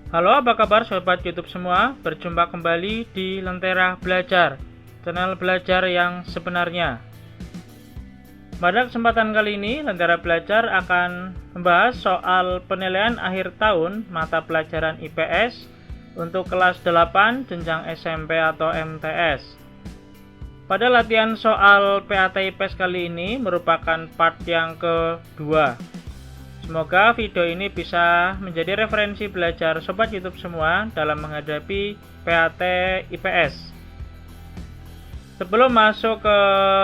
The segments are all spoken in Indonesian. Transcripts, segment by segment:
Halo, apa kabar sobat YouTube semua? Berjumpa kembali di Lentera Belajar, channel belajar yang sebenarnya. Pada kesempatan kali ini, Lentera Belajar akan membahas soal penilaian akhir tahun mata pelajaran IPS untuk kelas 8 jenjang SMP atau MTS. Pada latihan soal PAT IPS kali ini merupakan part yang kedua. Semoga video ini bisa menjadi referensi belajar sobat YouTube semua dalam menghadapi PAT IPS. Sebelum masuk ke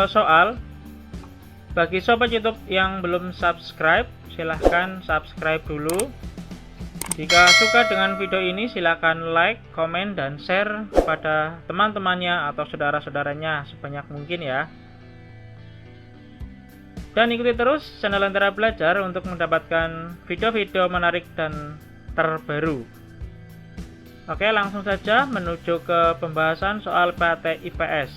soal, bagi sobat YouTube yang belum subscribe, silahkan subscribe dulu. Jika suka dengan video ini, silahkan like, komen, dan share kepada teman-temannya atau saudara-saudaranya sebanyak mungkin ya. Dan ikuti terus channel Lentera Belajar untuk mendapatkan video-video menarik dan terbaru. Oke, langsung saja menuju ke pembahasan soal PAT IPS.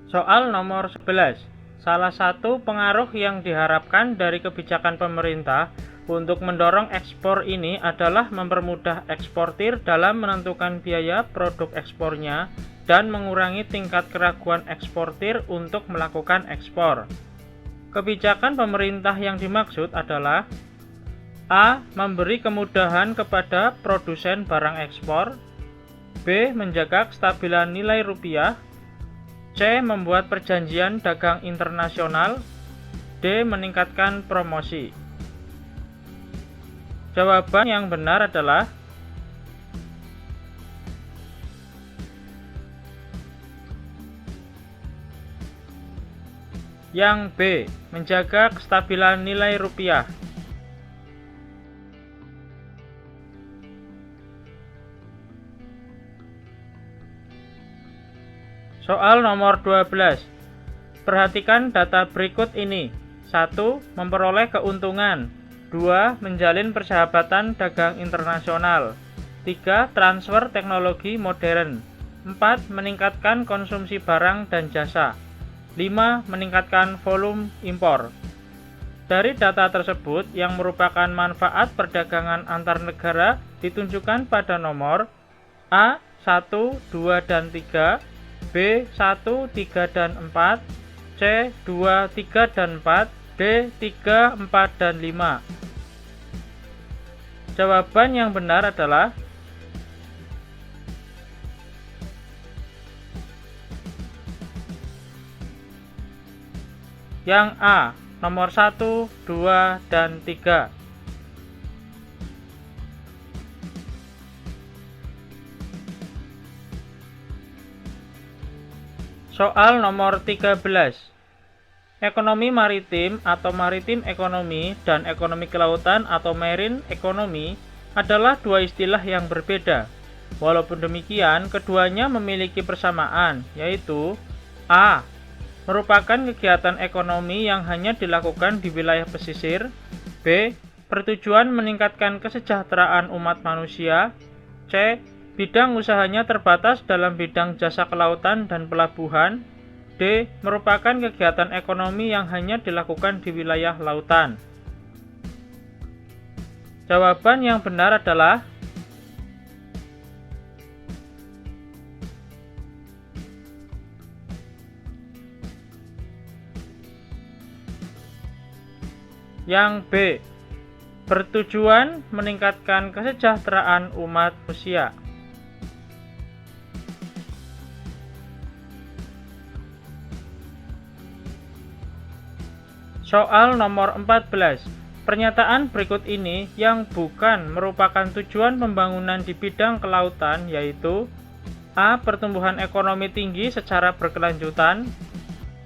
Soal nomor 11. Salah satu pengaruh yang diharapkan dari kebijakan pemerintah untuk mendorong ekspor ini adalah mempermudah eksportir dalam menentukan biaya produk ekspornya dan mengurangi tingkat keraguan eksportir untuk melakukan ekspor. Kebijakan pemerintah yang dimaksud adalah A. Memberi kemudahan kepada produsen barang ekspor, B. Menjaga kestabilan nilai rupiah, C. Membuat perjanjian dagang internasional, D. Meningkatkan promosi. Jawaban yang benar adalah yang B. Menjaga kestabilan nilai rupiah. Soal nomor 12. Perhatikan data berikut ini. 1. Memperoleh keuntungan. 2. Menjalin persahabatan dagang internasional. 3. Transfer teknologi modern. 4. Meningkatkan konsumsi barang dan jasa. 5. Meningkatkan volume impor. Dari data tersebut, yang merupakan manfaat perdagangan antar negara ditunjukkan pada nomor A. 1, 2, dan 3, B. 1, 3, dan 4, C. 2, 3, dan 4, D. 3, 4, dan 5. Jawaban yang benar adalah yang A, nomor 1, 2, dan 3. Soal nomor 13. Ekonomi maritim atau maritim ekonomi dan ekonomi kelautan atau marine economy adalah dua istilah yang berbeda. Walaupun demikian, keduanya memiliki persamaan, yaitu A. Merupakan kegiatan ekonomi yang hanya dilakukan di wilayah pesisir. B. Bertujuan meningkatkan kesejahteraan umat manusia. C. Bidang usahanya terbatas dalam bidang jasa kelautan dan pelabuhan. D. Merupakan kegiatan ekonomi yang hanya dilakukan di wilayah lautan. Jawaban yang benar adalah yang B. Bertujuan meningkatkan kesejahteraan umat manusia. Soal nomor 14. Pernyataan berikut ini yang bukan merupakan tujuan pembangunan di bidang kelautan, yaitu A. Pertumbuhan ekonomi tinggi secara berkelanjutan,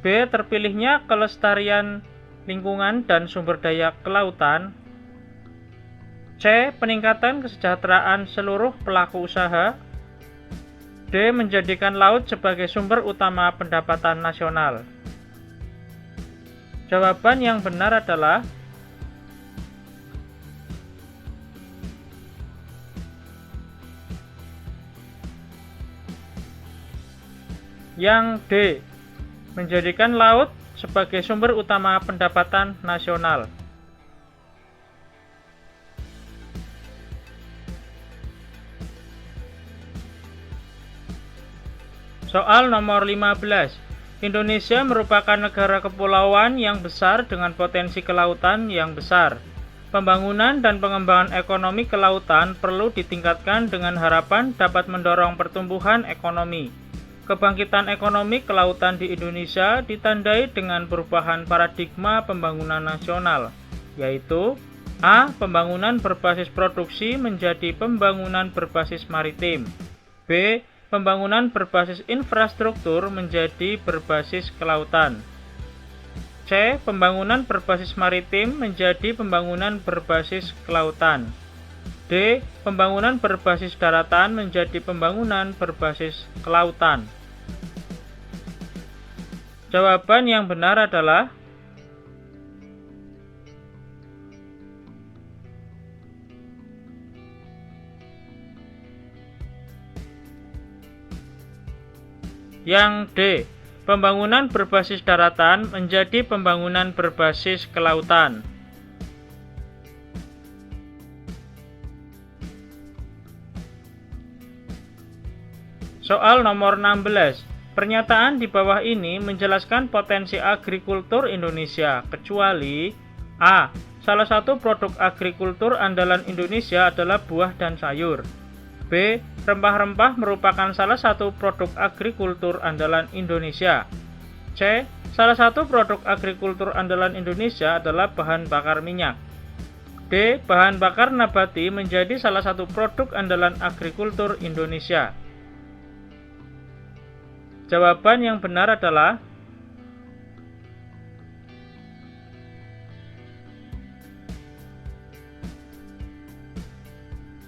B. Terpilihnya kelestarian lingkungan dan sumber daya kelautan, C. Peningkatan kesejahteraan seluruh pelaku usaha, D. Menjadikan laut sebagai sumber utama pendapatan nasional. Jawaban yang benar adalah Yang D. Menjadikan laut sebagai sumber utama pendapatan nasional. Soal nomor 15. Indonesia merupakan negara kepulauan yang besar dengan potensi kelautan yang besar. Pembangunan dan pengembangan ekonomi kelautan perlu ditingkatkan dengan harapan dapat mendorong pertumbuhan ekonomi. Kebangkitan ekonomi kelautan di Indonesia ditandai dengan perubahan paradigma pembangunan nasional, yaitu A. Pembangunan berbasis produksi menjadi pembangunan berbasis maritim. B. Pembangunan berbasis infrastruktur menjadi berbasis kelautan. C. Pembangunan berbasis maritim menjadi pembangunan berbasis kelautan. D. Pembangunan berbasis daratan menjadi pembangunan berbasis kelautan. Jawaban yang benar adalah yang D. Pembangunan berbasis daratan menjadi pembangunan berbasis kelautan. Soal nomor 16. Pernyataan di bawah ini menjelaskan potensi agrikultur Indonesia, kecuali A. Salah satu produk agrikultur andalan Indonesia adalah buah dan sayur. B. Rempah-rempah merupakan salah satu produk agrikultur andalan Indonesia. C. Salah satu produk agrikultur andalan Indonesia adalah bahan bakar minyak. D. Bahan bakar nabati menjadi salah satu produk andalan agrikultur Indonesia. Jawaban yang benar adalah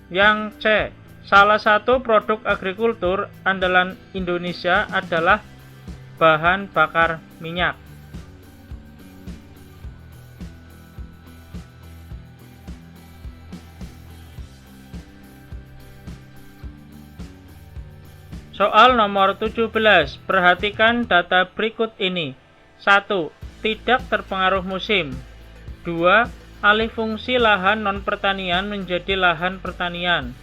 yang C. Salah satu produk agrikultur andalan Indonesia adalah bahan bakar minyak. Soal nomor 17. Perhatikan data berikut ini. 1. Tidak terpengaruh musim. 2. Alih fungsi lahan non-pertanian menjadi lahan pertanian.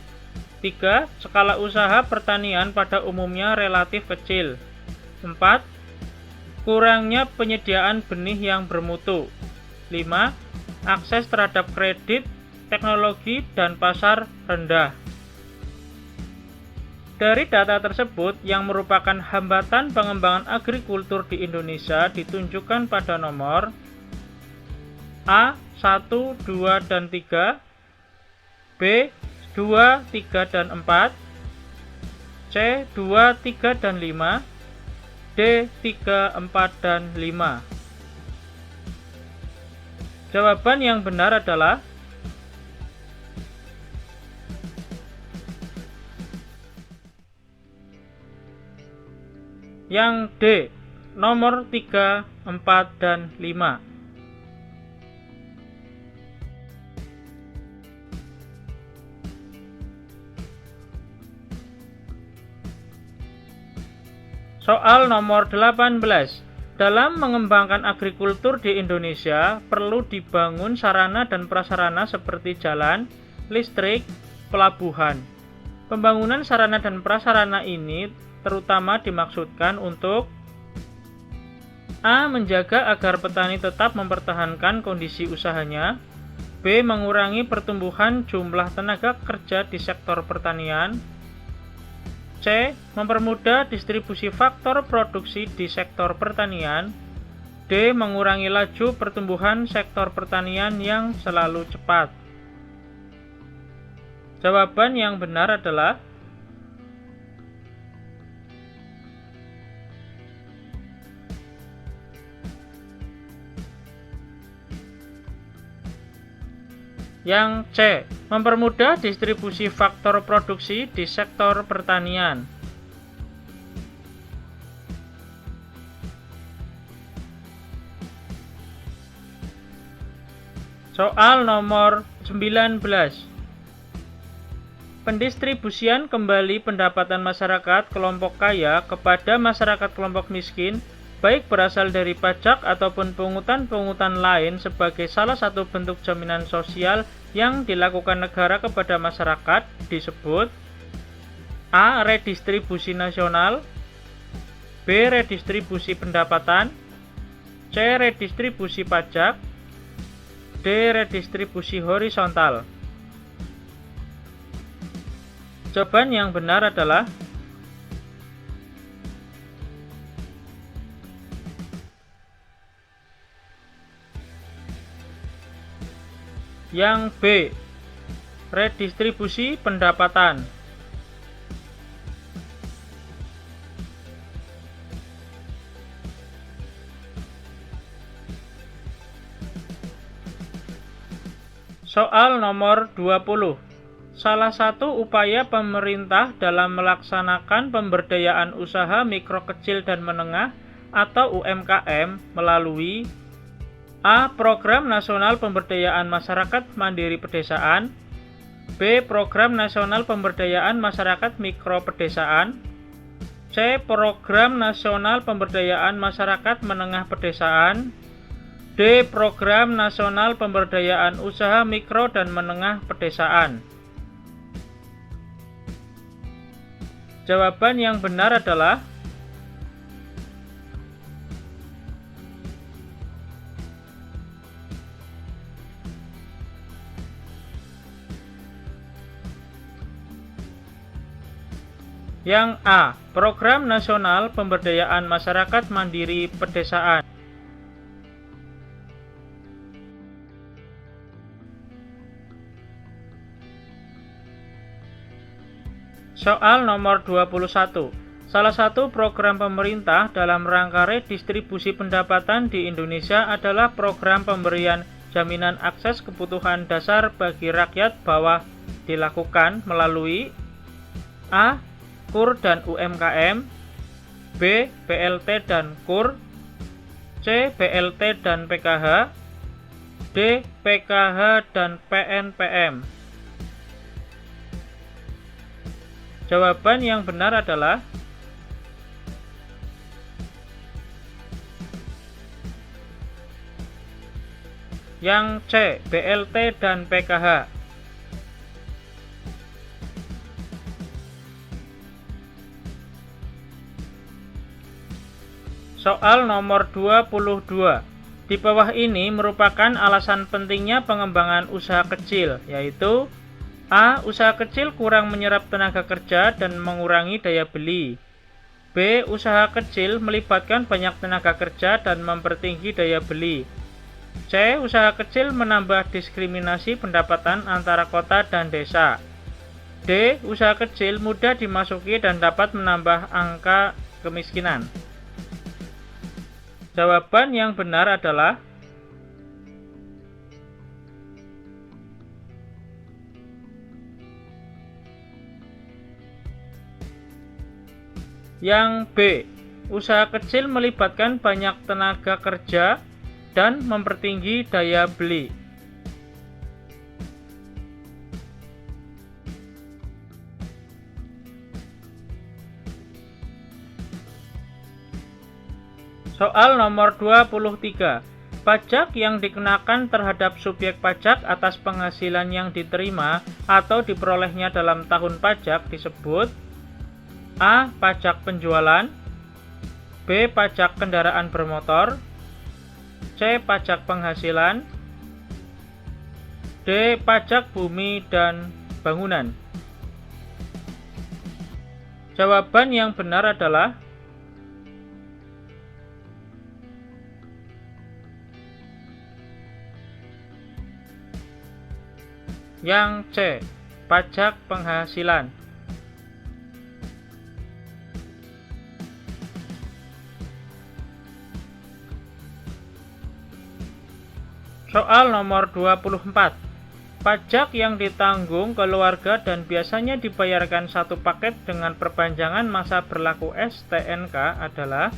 3. Skala usaha pertanian pada umumnya relatif kecil. 4. Kurangnya penyediaan benih yang bermutu. 5. Akses terhadap kredit, teknologi, dan pasar rendah. Dari data tersebut, yang merupakan hambatan pengembangan agrikultur di Indonesia ditunjukkan pada nomor A. 1, 2, dan 3, B. 2, 3, dan 4, C. 2, 3, dan 5, D. 3, 4, dan 5. Jawaban yang benar adalah yang D. Nomor 3, 4, dan 5. Soal nomor 18. Dalam mengembangkan agrikultur di Indonesia, perlu dibangun sarana dan prasarana seperti jalan, listrik, pelabuhan. Pembangunan sarana dan prasarana ini terutama dimaksudkan untuk A. Menjaga agar petani tetap mempertahankan kondisi usahanya. B. Mengurangi pertumbuhan jumlah tenaga kerja di sektor pertanian. C. Mempermudah distribusi faktor produksi di sektor pertanian. D. Mengurangi laju pertumbuhan sektor pertanian yang selalu cepat. Jawaban yang benar adalah yang C. Mempermudah distribusi faktor produksi di sektor pertanian. Soal nomor 19. Pendistribusian kembali pendapatan masyarakat kelompok kaya kepada masyarakat kelompok miskin, baik berasal dari pajak ataupun pungutan-pungutan lain sebagai salah satu bentuk jaminan sosial yang dilakukan negara kepada masyarakat, disebut A. Redistribusi nasional, B. Redistribusi pendapatan, C. Redistribusi pajak, D. Redistribusi horizontal. Jawaban yang benar adalah yang B. Redistribusi pendapatan. Soal nomor 20. Salah satu upaya pemerintah dalam melaksanakan pemberdayaan usaha mikro kecil dan menengah atau UMKM melalui A. Program Nasional Pemberdayaan Masyarakat Mandiri Pedesaan, B. Program Nasional Pemberdayaan Masyarakat Mikro Pedesaan, C. Program Nasional Pemberdayaan Masyarakat Menengah Pedesaan, D. Program Nasional Pemberdayaan Usaha Mikro dan Menengah Pedesaan. Jawaban yang benar adalah yang A. Program Nasional Pemberdayaan Masyarakat Mandiri Pedesaan. Soal nomor 21. Salah satu program pemerintah dalam rangka redistribusi pendapatan di Indonesia adalah program pemberian jaminan akses kebutuhan dasar bagi rakyat bawah, dilakukan melalui A. KUR dan UMKM, B. BLT dan KUR, C. BLT dan PKH, D. PKH dan PNPM. Jawaban yang benar adalah yang C. BLT dan PKH. Soal nomor 22. Di bawah ini merupakan alasan pentingnya pengembangan usaha kecil, yaitu A. Usaha kecil kurang menyerap tenaga kerja dan mengurangi daya beli. B. Usaha kecil melibatkan banyak tenaga kerja dan mempertinggi daya beli. C. Usaha kecil menambah diskriminasi pendapatan antara kota dan desa. D. Usaha kecil mudah dimasuki dan dapat menambah angka kemiskinan. Jawaban yang benar adalah yang B. Usaha kecil melibatkan banyak tenaga kerja dan mempertinggi daya beli. Soal nomor 23. Pajak yang dikenakan terhadap subjek pajak atas penghasilan yang diterima atau diperolehnya dalam tahun pajak disebut A. Pajak penjualan, B. Pajak kendaraan bermotor, C. Pajak penghasilan, D. Pajak bumi dan bangunan. Jawaban yang benar adalah yang C. Pajak penghasilan. Soal nomor 24. Pajak yang ditanggung keluarga dan biasanya dibayarkan satu paket dengan perpanjangan masa berlaku STNK adalah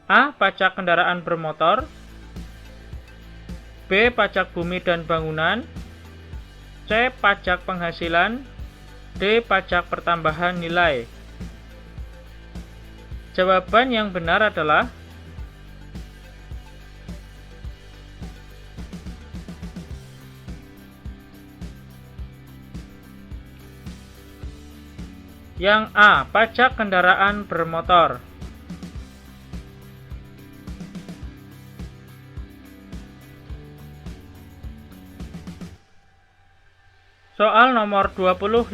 A. Pajak kendaraan bermotor, B. Pajak bumi dan bangunan, C. Pajak penghasilan, D. Pajak pertambahan nilai. Jawaban yang benar adalah yang A. Pajak kendaraan bermotor. Soal nomor 25.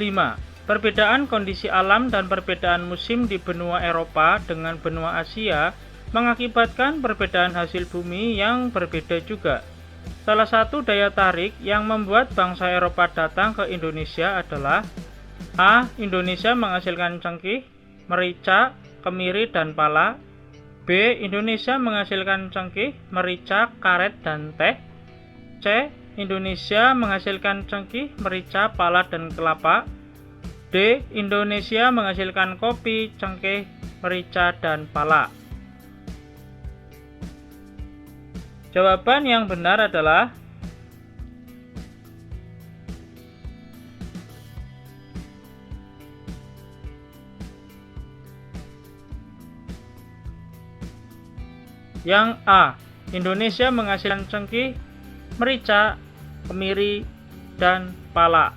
Perbedaan kondisi alam dan perbedaan musim di benua Eropa dengan benua Asia mengakibatkan perbedaan hasil bumi yang berbeda juga. Salah satu daya tarik yang membuat bangsa Eropa datang ke Indonesia adalah A. Indonesia menghasilkan cengkih, merica, kemiri, dan pala. B. Indonesia menghasilkan cengkih, merica, karet, dan teh. C. Indonesia menghasilkan cengkih, merica, pala, dan kelapa. D. Indonesia menghasilkan kopi, cengkih, merica, dan pala. Jawaban yang benar adalah yang A. Indonesia menghasilkan cengkih, merica, kemiri, dan pala.